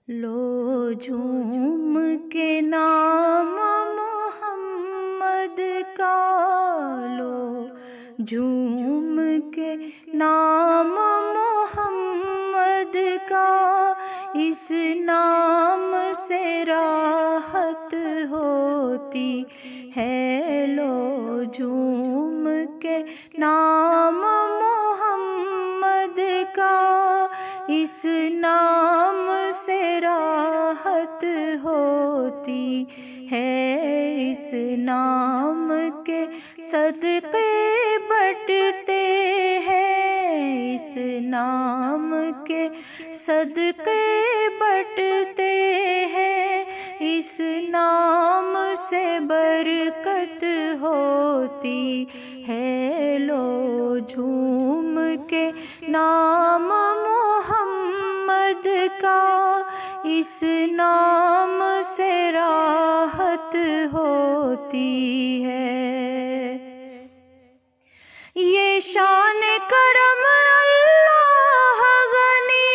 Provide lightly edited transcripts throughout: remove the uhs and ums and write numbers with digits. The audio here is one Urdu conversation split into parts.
لو جھوم کے نام محمد کا، لو جھوم کے نام محمد کا، اس نام سے راحت ہوتی ہے۔ لو جھوم کے نام محمد کا، اس نام سے راحت ہوتی ہے۔ اس نام کے صدقے بٹتے ہیں، اس نام کے صدقے بٹتے ہیں، اس نام سے برکت ہوتی ہے۔ لو جھوم کے نام محمد کا، اس نام سے راحت ہوتی ہے۔ یہ شان کرم اللہ غنی،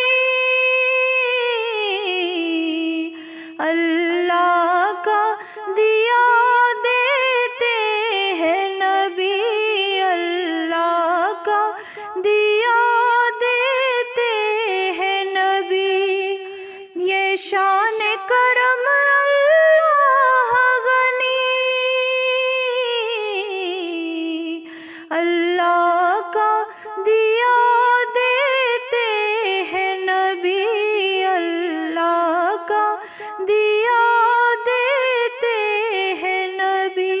اللہ کا دیا دیتے ہیں نبی، اللہ کا دیا دیتے ہیں نبی۔ یہ شان کرم اللہ غنی، اللہ کا دیا دیتے ہیں نبی، اللہ کا دیا دیتے ہیں نبی۔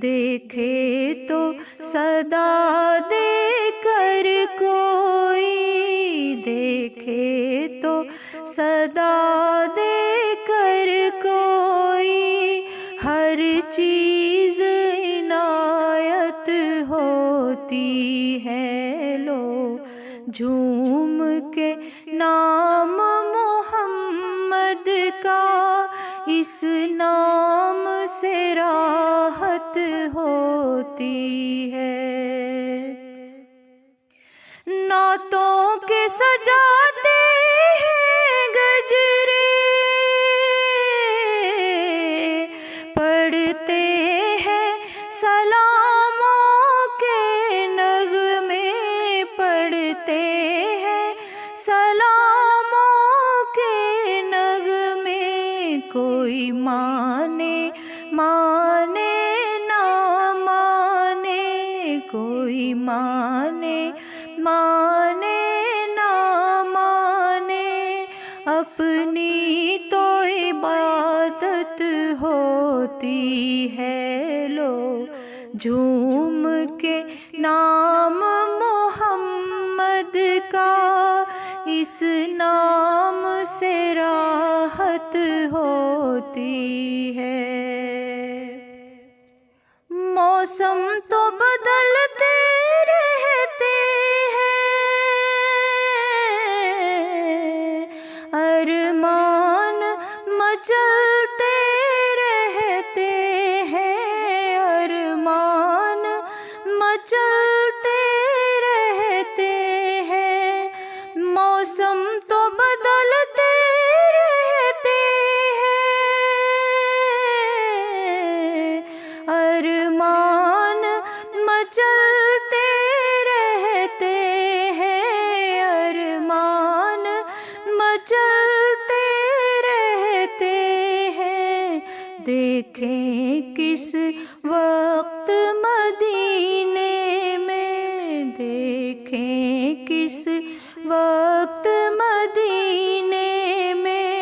دیکھے تو صدا دے کر کوئی، دیکھے تو صدا دے کر کوئی، ہر چیز عنایت ہوتی ہے۔ لو جھوم کے نام محمد کا، اس نام سے راحت ہوتی ہے۔ نعتوں کے سجاتے ہیں گجرے، پڑھتے ہیں سلاموں کے نغمے، پڑھتے ہیں سلاموں کے نغمے۔ کوئی مانے مانے نہ مانے، کوئی مانے مانے نہ مانے، اپنی تو عبادت ہوتی ہے۔ لو جھوم کے نام محمد کا، اس نام سے راحت ہوتی ہے۔ موسم تو بدلتے رہتے ہیں، ارمان مچلتے رہتے ہیں، ارمان مچلتے رہتے ہیں۔ موسم تو بدلتے رہتے ہیں، ارمان مچلتے رہتے ہیں، ارمان مچلتے رہتے ہیں۔ دیکھیں کس وقت مدینے میں، دیکھیں کس وقت مدینے میں،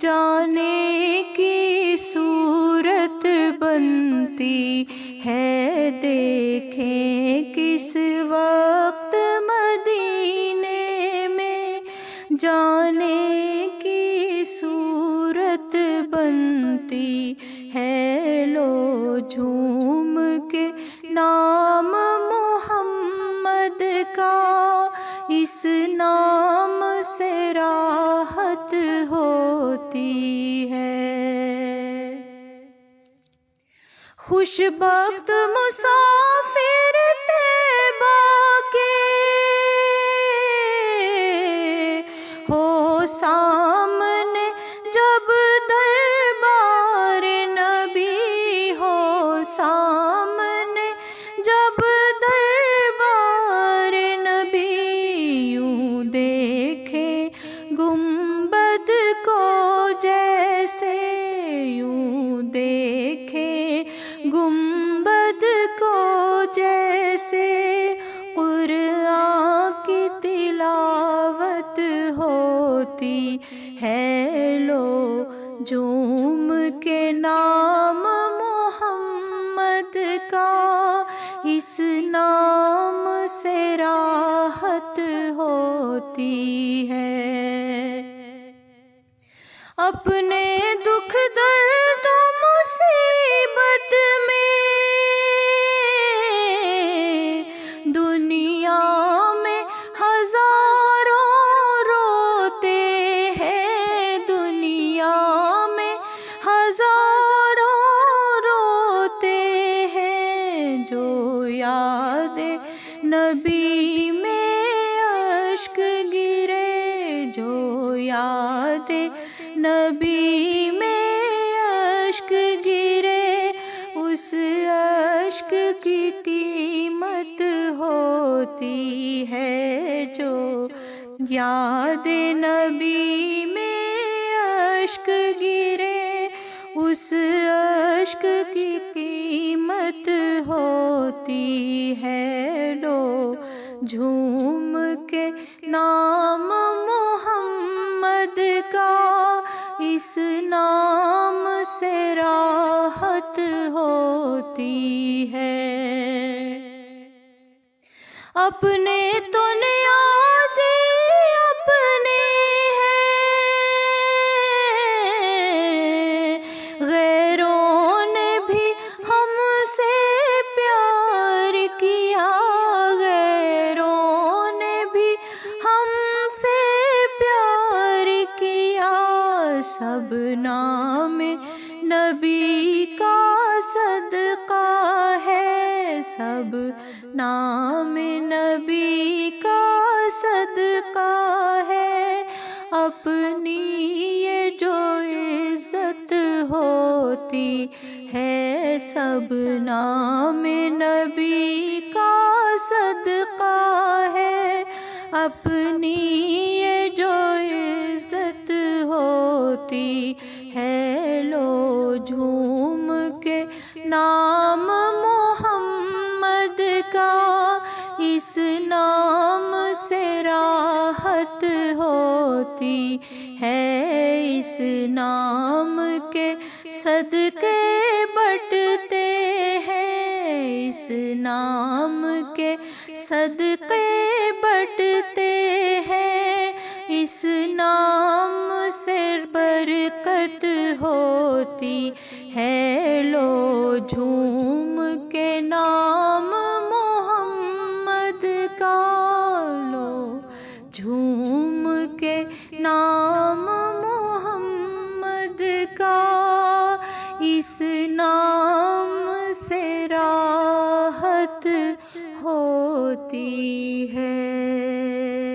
جانے کی صورت بنتی ہے۔ دیکھیں کس وقت مدینے میں، جانے کی صورت بنتی ہے۔ لو جھوم کے نام محمد کا، اس نام سے راحت ہوتی ہے۔ خوش بخت مسافر طیبہ کے ہو سامنے جب دربار نبی ہو سامنے جب دربار نبی، یوں دیکھے گنبد کو جیسے، یوں دیکھے گنبد کو جیسے، قرآن کی تلاوت ہوتی ہے، لو جھوم کے نام محمد کا، اس نام سے راحت ہوتی ہے۔ اپنے دکھ درد و مصیبت میں دنیا میں ہزاروں روتے ہیں، دنیا میں ہزاروں روتے ہیں، جو یاد نبی میں اشک گرے، جو یاد نبی میں اشک گرے، اس اشک کی قیمت ہوتی ہے، جو یاد نبی میں اشک گرے، اس اشک کی قیمت ہوتی ہے، لو جھوم کے نام محمد کا، اس نام سے راحت ہوتی ہے۔ اپنے تو نیازی اپنے ہیں، غیروں نے بھی ہم سے پیار کیا، غیروں نے بھی ہم سے پیار کیا، سب نام نبی کا صدقہ ہے، سب نام نبی کا صدقہ ہے، اپنی یہ جو عزت ہوتی ہے، سب نام نبی کا صدقہ ہے، اپنی یہ جو عزت ہوتی ہے، لو جھوم کے نام محمد کا، اس نام سے راحت ہوتی ہے، اس نام کے صدقے بٹتے ہیں، اس نام کے صدقے بٹتے ہیں، اس نام سے برکت ہوتی ہے، لو جھوم کے نام محمد کا، لو جھوم کے نام محمد کا، اس نام سے راحت ہوتی ہے۔